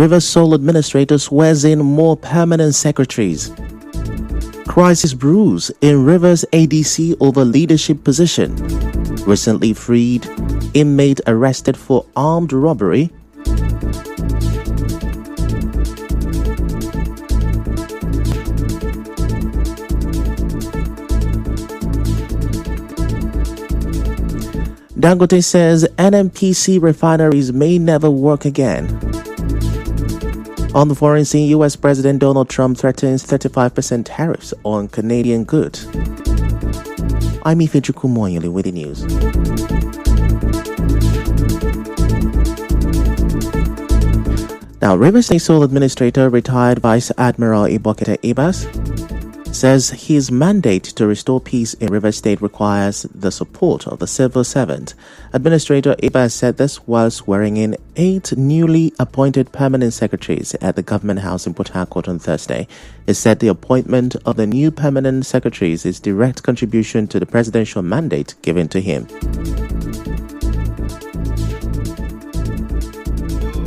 Rivers Sole Administrator swears in more permanent secretaries. Crisis brews in Rivers ADC over leadership position. Recently freed inmate arrested for armed robbery. Dangote says NNPC refineries may never work again. On the foreign scene, U.S. President Donald Trump threatens 35% tariffs on Canadian goods. I'm Ifechuku Moyole with the news. Now, Rivers State Sole Administrator, retired Vice Admiral Ibokete Ibas, says his mandate to restore peace in Rivers State requires the support of the civil servant. Administrator Ibas said this while swearing in 8 newly appointed permanent secretaries at the Government House in Port Harcourt on Thursday. He said the appointment of the new permanent secretaries is direct contribution to the presidential mandate given to him. You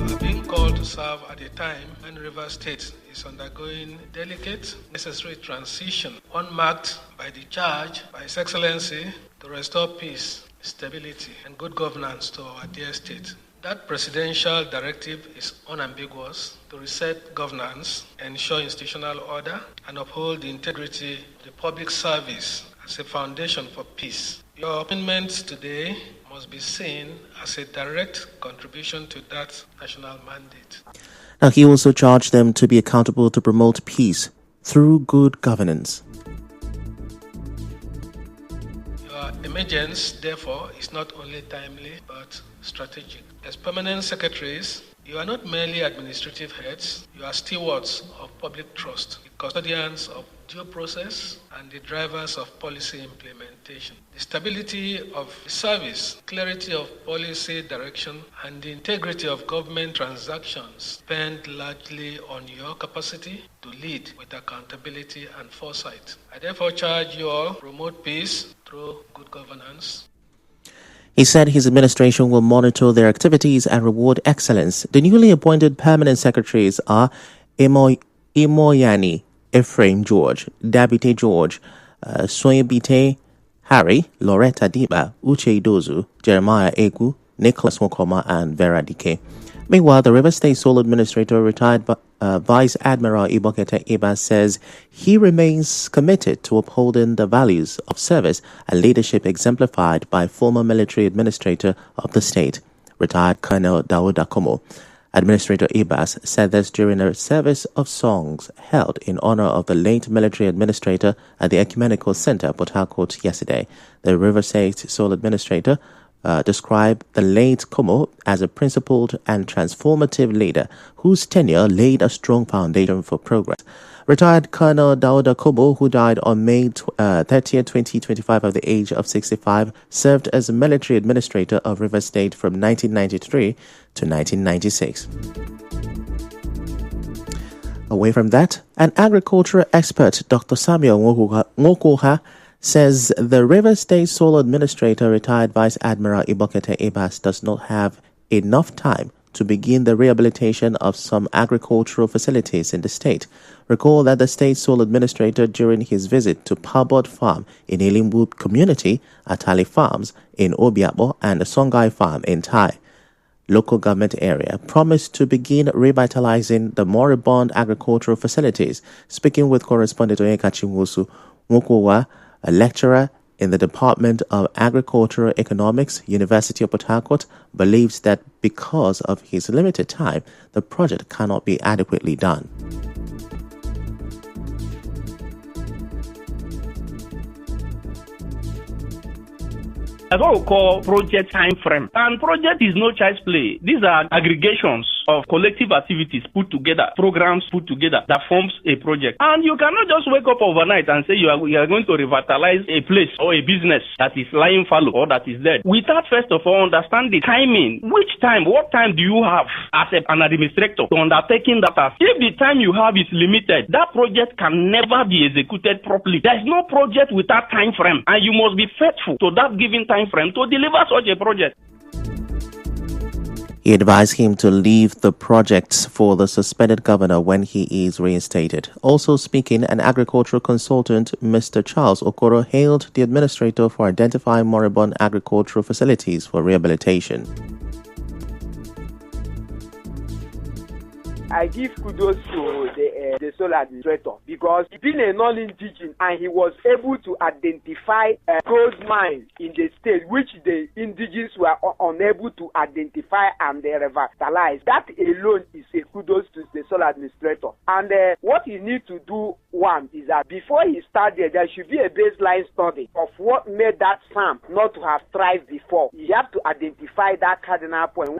are being called to serve at a time when Rivers State is undergoing delicate, necessary transition, one marked by the charge by His Excellency to restore peace, stability, and good governance to our dear state. That presidential directive is unambiguous to reset governance, ensure institutional order, and uphold the integrity of the public service as a foundation for peace. Your appointment today must be seen as a direct contribution to that national mandate. Now, he also charged them to be accountable to promote peace through good governance. Your emergence, therefore, is not only timely but strategic. As permanent secretaries, you are not merely administrative heads, you are stewards of public trust, the custodians of due process, and the drivers of policy implementation. The stability of the service, clarity of policy direction, and the integrity of government transactions depend largely on your capacity to lead with accountability and foresight. I therefore charge you all to promote peace through good governance. He said his administration will monitor their activities and reward excellence. The newly appointed permanent secretaries are Imoyani Ephraim George, Dabite George, Soyebite Harry, Loretta Diba, Uche Dozu, Jeremiah Egu, Nicholas Mokoma, and Vera Dike. Meanwhile, the Rivers State Sole Administrator, retired Vice Admiral Ibokete Ibas, says he remains committed to upholding the values of service and leadership exemplified by former military administrator of the state, retired Colonel Daouda Komo. Administrator Ibas said this during a service of songs held in honor of the late military administrator at the Ecumenical Center, Port Harcourt, yesterday. The Rivers State Sole Administrator described the late Komo as a principled and transformative leader whose tenure laid a strong foundation for progress. Retired Colonel Daouda Komo, who died on May 30, 2025 at the age of 65, served as a military administrator of Rivers State from 1993 to 1996. Away from that, an agricultural expert, Dr. Samuel Ngokoha, says the Rivers State Sole Administrator, retired Vice Admiral Ibokete Ibas, does not have enough time to begin the rehabilitation of some agricultural facilities in the state. Recall that the state sole administrator, during his visit to Parbod Farm in Ilimbu community, Atali Farms in Obiabo, and the Songhai Farm in Tai local government area, promised to begin revitalizing the moribund agricultural facilities. Speaking with correspondent Onyeka Chinwosu, Nwokowa, a lecturer in the Department of Agricultural Economics, University of Port Harcourt, believes that because of his limited time, the project cannot be adequately done. That's what we call project time frame. And project is no child's play. These are aggregations of collective activities put together, programs put together that forms a project. And you cannot just wake up overnight and say you are going to revitalize a place or a business that is lying fallow or that is dead without first of all understand the timing. Which time, what time do you have as an administrator to undertaking that task? If the time you have is limited, that project can never be executed properly. There is no project without time frame, and you must be faithful to that given time frame to deliver such a project. He advised him to leave the projects for the suspended governor when he is reinstated. Also speaking, an agricultural consultant, Mr. Charles Okoro, hailed the administrator for identifying moribund agricultural facilities for rehabilitation. I give kudos to the sole administrator because he being a non-indigenous and he was able to identify gold mines in the state which the indigenous were unable to identify and revitalize. That alone is a kudos to the sole administrator. And what you need to do, one, is that before he started, there should be a baseline study of what made that farm not to have thrived before. You have to identify that cardinal point.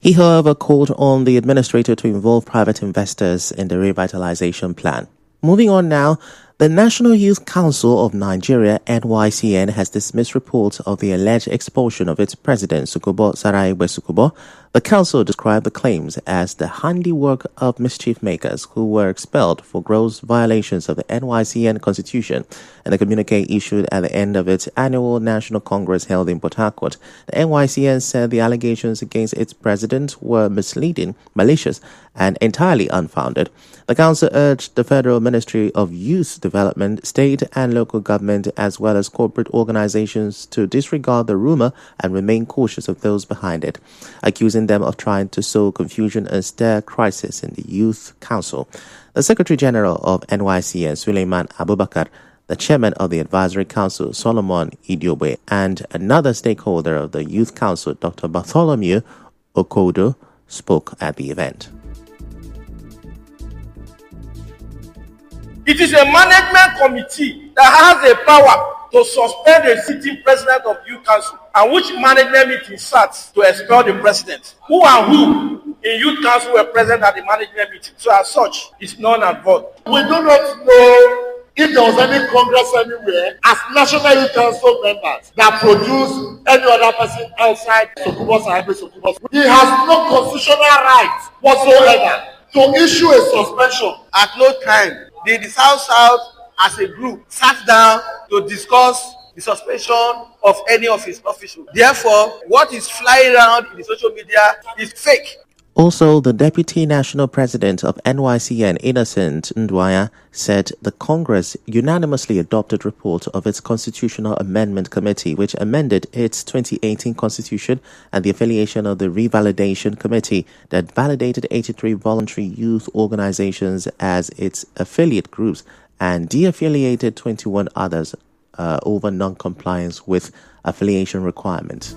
He, however, called on the administrator to involve private investors in the revitalization plan. Moving on now, the National Youth Council of Nigeria, NYCN, has dismissed reports of the alleged expulsion of its president, Sukubo Saraiwe Sukubo. The council described the claims as the handiwork of mischief makers who were expelled for gross violations of the NYCN Constitution. And the communique issued at the end of its annual National Congress held in Port Harcourt. The NYCN said the allegations against its president were misleading, malicious, and entirely unfounded. The council urged the Federal Ministry of Youth Development, state and local government, as well as corporate organizations to disregard the rumor and remain cautious of those behind it, accusing them of trying to sow confusion and stir crisis in the Youth Council. The Secretary General of NYCN, Suleiman Abubakar, the Chairman of the Advisory Council, Solomon Idiobe, and another stakeholder of the Youth Council, Dr. Bartholomew Okodo, spoke at the event. It is a management committee that has the power to suspend the sitting president of Youth Council, and which management meeting sat to expel the president. Who and who in Youth Council were present at the management meeting? So as such, it's none and void. We do not know if there was any congress anywhere as National Youth Council members that produce any other person outside Sukubo Saraiwe Sukubo. He has no constitutional right whatsoever to issue a suspension. At no time did the South as a group sat down to discuss the suspension of any of his officials. Therefore, what is flying around in the social media is fake. Also, the Deputy National President of NYCN, Innocent Ndwaya, said the Congress unanimously adopted report of its Constitutional Amendment Committee, which amended its 2018 Constitution, and the affiliation of the Revalidation Committee that validated 83 voluntary youth organizations as its affiliate groups and de-affiliated 21 others over non-compliance with affiliation requirements.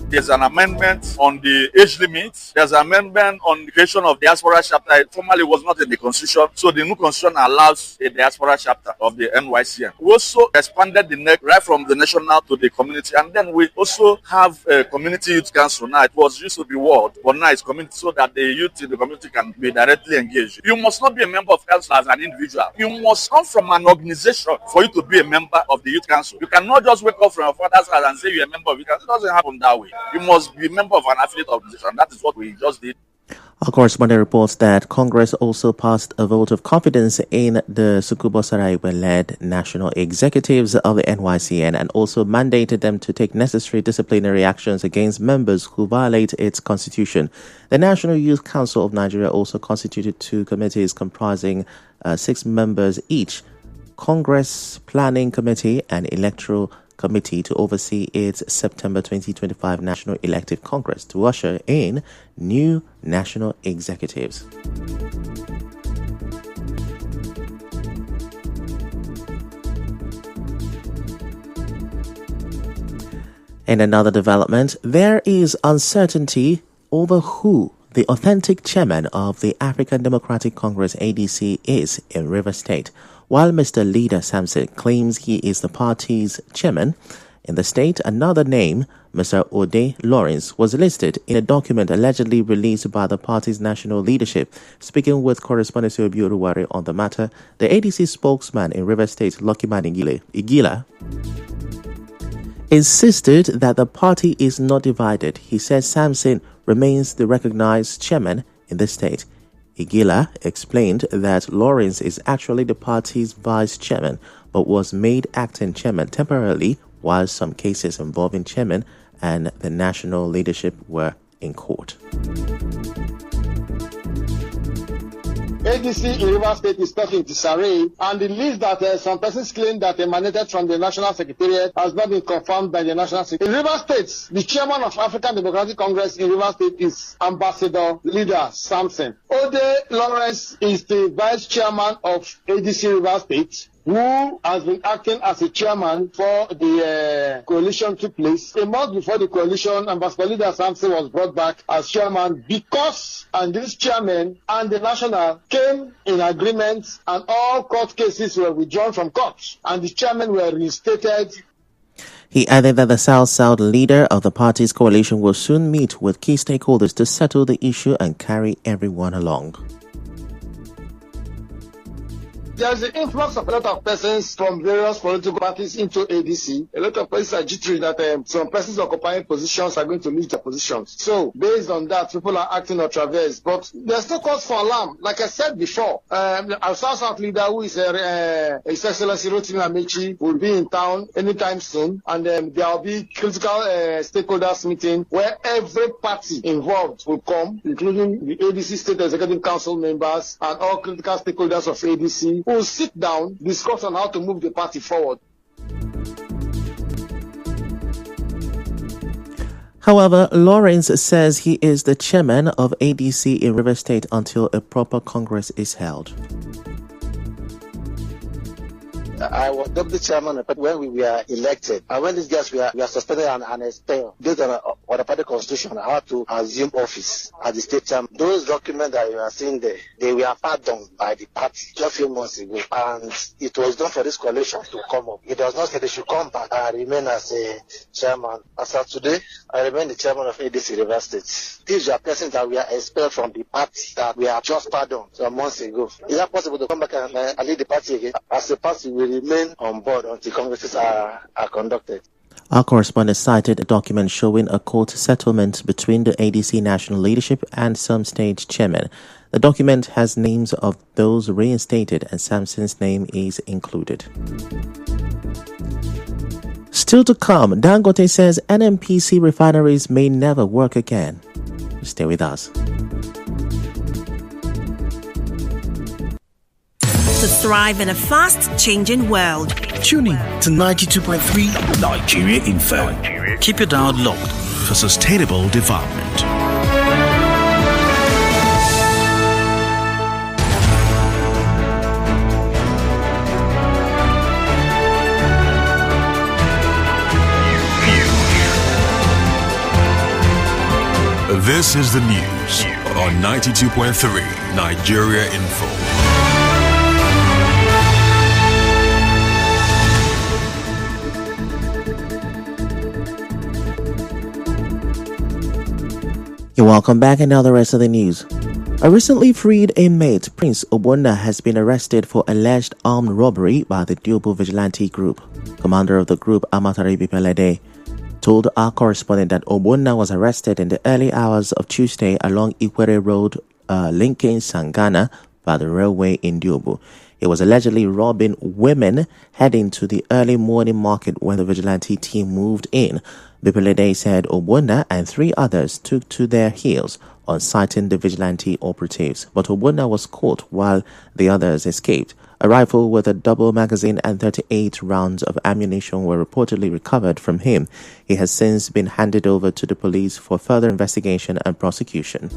There's an amendment on the age limit. There's an amendment on the creation of diaspora chapter. It formerly was not in the constitution. So the new constitution allows a diaspora chapter of the NYCN. We also expanded the neck right from the national to the community. And then we also have a community youth council now. It was used to be ward, but now it's community so that the youth in the community can be directly engaged. You must not be a member of council as an individual. You must come from an organization for you to be a member of the youth council. You cannot just wake up from your father's house and say you're a member of it. It doesn't happen that way. You must be a member of an affiliate organization. That is what we just did. Our correspondent reports that Congress also passed a vote of confidence in the Sukubo Saraiwe-led national executives of the NYCN and also mandated them to take necessary disciplinary actions against members who violate its constitution. The National Youth Council of Nigeria also constituted 2 committees comprising 6 members each: Congress Planning Committee and Electoral Committee to oversee its September 2025 National Elective Congress to usher in new national executives. In another development, there is uncertainty over who the authentic chairman of the African Democratic Congress ADC is in Rivers State. While Mr. Leader Samson claims he is the party's chairman, in the state, another name, Mr. Ode Lawrence, was listed in a document allegedly released by the party's national leadership. Speaking with correspondent Obi Oruwari on the matter, the ADC spokesman in Rivers State, Lucky-Man Igila, insisted that the party is not divided. He said Samson remains the recognized chairman in the state. Igila explained that Lawrence is actually the party's vice chairman, but was made acting chairman temporarily while some cases involving chairman and the national leadership were in court. ADC in Rivers State is talking disarray, and the list that some persons claim that emanated from the National Secretariat has not been confirmed by the National Secretariat. In Rivers State, the chairman of African Democratic Congress in Rivers State is Ambassador Leader Samson. Ode Lawrence is the vice chairman of ADC Rivers State, who has been acting as a chairman for the coalition took place. A month before the coalition, Ambassador Leader Samson was brought back as chairman because this chairman and the national came in agreement, and all court cases were withdrawn from court, and the chairman were reinstated. He added that the South-South leader of the party's coalition will soon meet with key stakeholders to settle the issue and carry everyone along. There's an influx of a lot of persons from various political parties into ADC. A lot of persons are jittery that some persons occupying positions are going to lose their positions. So, based on that, people are acting on traverse. But there's no cause for alarm. Like I said before, our South leader, who is His Excellency Rotimi Amechi, will be in town anytime soon. And there will be critical stakeholders meeting where every party involved will come, including the ADC State Executive Council members and all critical stakeholders of ADC, who will sit down, discuss on how to move the party forward. However, Lawrence says he is the chairman of ADC in Rivers State until a proper Congress is held. I was deputy chairman when we were elected, and when these guys were suspended and expelled based on the party constitution, I had to assume office as the state chairman. Those documents that you are seeing there, they were pardoned by the party just a few months ago, and it was done for this coalition to come up. It does not say they should come back. I remain as a chairman. As of today, I remain the chairman of ADC Rivers State. These are persons that were expelled from the party that we are just pardoned some months ago. Is that possible to come back and lead the party again? As a party, we remain on board until congresses are conducted. Our correspondent cited a document showing a court settlement between the ADC national leadership and some state chairmen. The document has names of those reinstated, and Samson's name is included. Still to come, Dangote says NNPC refineries may never work again. Stay with us. To thrive in a fast-changing world. Tune in to 92.3 Nigeria Info. Keep your dial locked for sustainable development. This is the news on 92.3 Nigeria Info. You're welcome back, and now the rest of the news. A recently freed inmate, Prince Ogbonna, has been arrested for alleged armed robbery by the Diobu Vigilante Group. Commander of the group, Amatari Bipelede, told our correspondent that Ogbonna was arrested in the early hours of Tuesday along Ikwere Road, linking Sangana by the railway in Diobu. He was allegedly robbing women heading to the early morning market when the vigilante team moved in. Bipelede said Ogbonna and 3 others took to their heels on sighting the vigilante operatives, but Ogbonna was caught while the others escaped. A rifle with a double magazine and 38 rounds of ammunition were reportedly recovered from him. He has since been handed over to the police for further investigation and prosecution.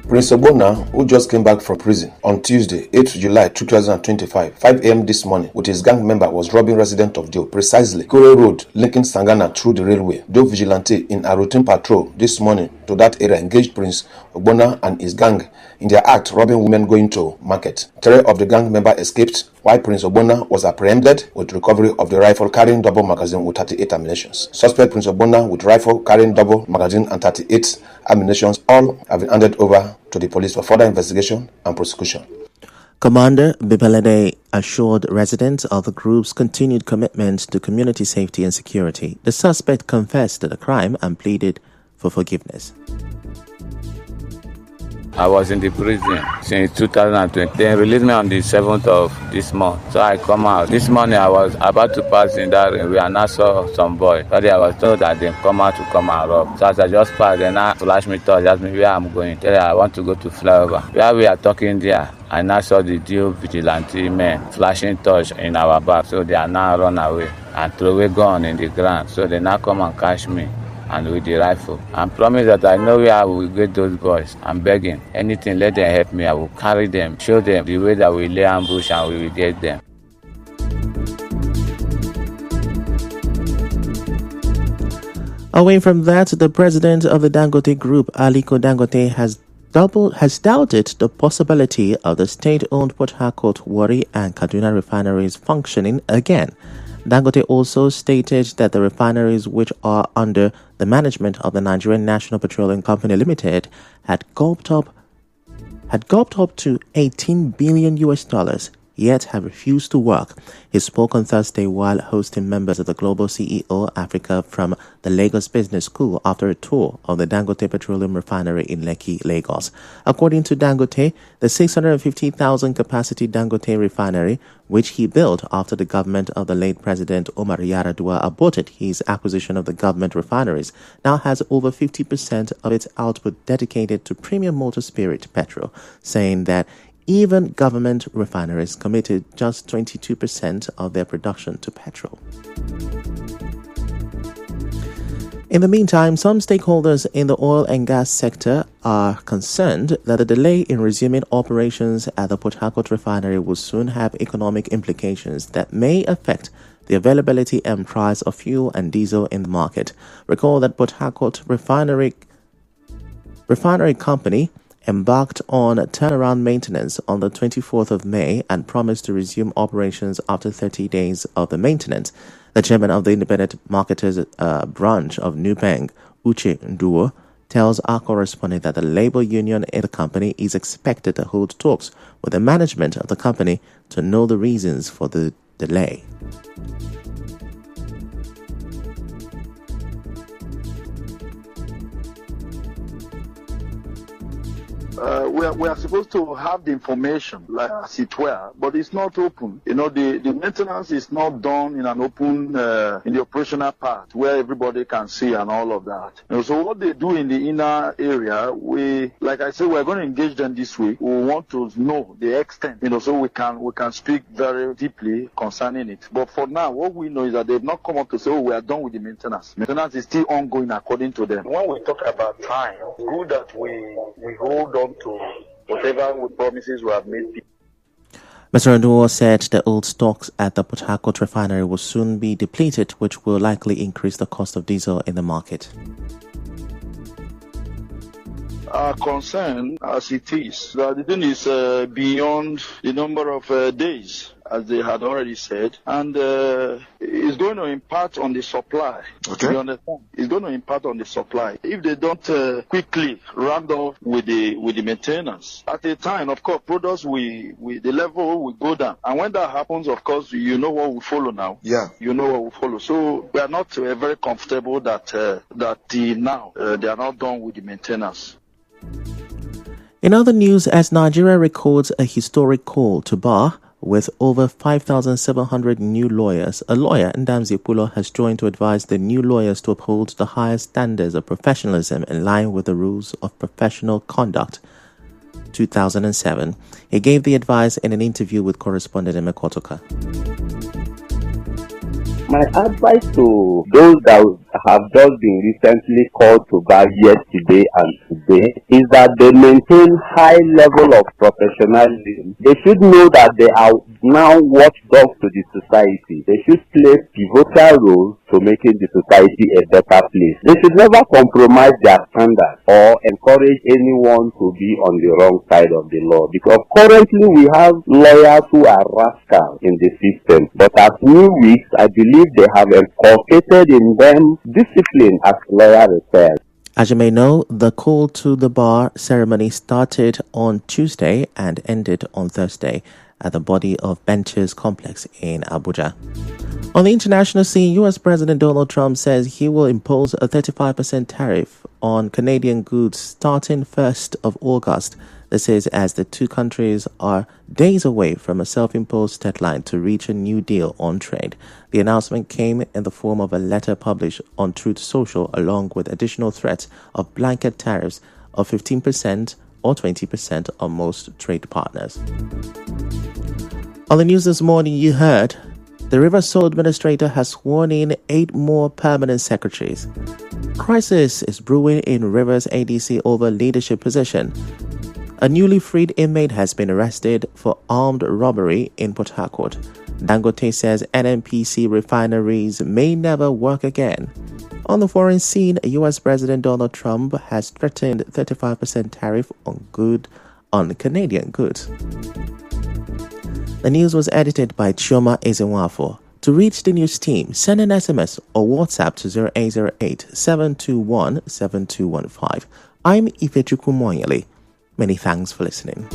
Prince Ogbonna, who just came back from prison on Tuesday, 8th July 2025, 5 a.m. this morning, with his gang member, was robbing residents of Dio, precisely Kure Road, linking Sangana through the railway. Dio vigilante in a routine patrol this morning to that area engaged Prince Ogbonna and his gang in their act robbing women going to market. 3 of the gang members escaped, while Prince Ogbonna was apprehended with recovery of the rifle carrying double magazine with 38 ammunition. Suspect Prince Ogbonna with rifle carrying double magazine and 38 ammunition all have been handed over to the police for further investigation and prosecution. Commander Bipelede assured residents of the group's continued commitment to community safety and security. The suspect confessed to the crime and pleaded for forgiveness. I was in the prison since 2020. They released me on the 7th of this month. So I come out. This morning I was about to pass in that area and I saw some boy. Sorry, I was told that they come out to come and rob. So as I just passed, then I flash me touch, asked me where I'm going. Tell her I want to go to Flyover. Where we are talking there, I now saw the Dio vigilante men flashing torch in our back. So they are now run away and throw away gun in the ground. So they now come and catch me and with the rifle. I promise that I know where I will get those boys. I'm begging. Anything, let them help me. I will carry them, show them the way that we lay ambush and we will get them. Away from that, the president of the Dangote Group, Aliko Dangote, has doubted the possibility of the state-owned Port Harcourt, Warri and Kaduna refineries functioning again. Dangote also stated that the refineries, which are under the management of the Nigerian National Petroleum Company Limited, had gulped up to $18 billion, yet have refused to work. He spoke on Thursday while hosting members of the Global CEO Africa from the Lagos Business School after a tour of the Dangote Petroleum Refinery in Lekki, Lagos. According to Dangote, the 650,000 capacity Dangote refinery, which he built after the government of the late President Omar Yar'Adua aborted his acquisition of the government refineries, now has over 50% of its output dedicated to premium motor spirit petrol, saying that even government refineries committed just 22% of their production to petrol. In the meantime, some stakeholders in the oil and gas sector are concerned that the delay in resuming operations at the Port Harcourt refinery will soon have economic implications that may affect the availability and price of fuel and diesel in the market. Recall that Port Harcourt refinery company embarked on turnaround maintenance on the 24th of May and promised to resume operations after 30 days of the maintenance. The chairman of the independent marketers branch of NUPENG, Uche Nduo, tells our correspondent that the labor union in the company is expected to hold talks with the management of the company to know the reasons for the delay. We are supposed to have the information, like as it were, but it's not open. You know, the maintenance is not done in an open, in the operational part where everybody can see and all of that. You know, so what they do in the inner area, like I said, we're going to engage them this week. We want to know the extent, you know, so we can speak very deeply concerning it. But for now, what we know is that they've not come up to say, oh, we are done with the maintenance. Maintenance is still ongoing according to them. When we talk about time, it's good that we hold on to whatever promises we have made people. Mr. Nduo said the old stocks at the Port Harcourt refinery will soon be depleted, which will likely increase the cost of diesel in the market. Our concern, as it is, that the thing is beyond the number of days, as they had already said, and it's going to impact on the supply. Okay. You understand? It's going to impact on the supply. If they don't quickly round off with the maintenance, at a time, of course, products the level will go down. And when that happens, of course, you know what will follow now. Yeah. You know what will follow. So we are not very comfortable that now they are not done with the maintenance. In other news, as Nigeria records a historic call to bar with over 5,700 new lawyers, a lawyer, Ndamzi Pulo, has joined to advise the new lawyers to uphold the highest standards of professionalism in line with the rules of professional conduct 2007. He gave the advice in an interview with correspondent Emeka Otoka. My advice to those that have just been recently called to bar yesterday and today is that they maintain high level of professionalism. They should know that they are now watchdogs to the society. They should play pivotal roles to making the society a better place. They should never compromise their standards or encourage anyone to be on the wrong side of the law, because currently we have lawyers who are rascals in the system. But as new weeks, I believe they have inculcated in them discipline as lawyer affairs. As you may know, the call to the bar ceremony started on Tuesday and ended on Thursday at the Body of Benches complex in Abuja. On the international scene, U.S. President Donald Trump says he will impose a 35% tariff on Canadian goods starting 1st of August. This is as the two countries are days away from a self-imposed deadline to reach a new deal on trade. The announcement came in the form of a letter published on Truth Social, along with additional threats of blanket tariffs of 15% or 20% on most trade partners. On the news this morning, you heard the Rivers Sole Administrator has sworn in 8 more permanent secretaries. Crisis is brewing in Rivers ADC over leadership position. A newly freed inmate has been arrested for armed robbery in Port Harcourt. Dangote says NNPC refineries may never work again. On the foreign scene, US President Donald Trump has threatened 35% tariff on Canadian goods. The news was edited by Chioma Ezenwafo. To reach the news team, send an SMS or WhatsApp to 0808 721 7215. I'm Ifechukwu Moyele. Many thanks for listening.